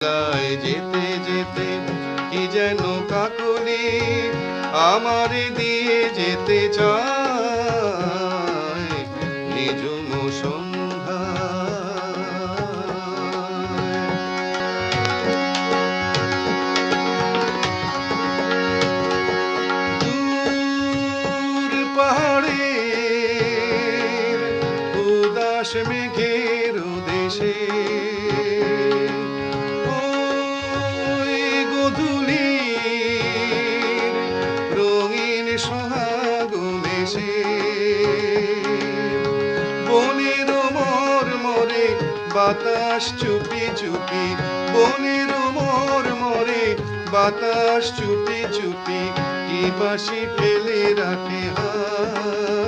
গায় যেতে যেতে কি যেন কাকলি আমারে দিয়ে যেতে চায় নিঝুম সন্ধ্যায়। দূর পাহাড়ের উদাস মেঘের দেশে রঙিন সোহাগ মেশে বনের মোর মরে বাতাস চুপি চুপি, বনের মোর মরে বাতাস চুপি চুপি কি বাঁশি ফেলে রাখে হায়।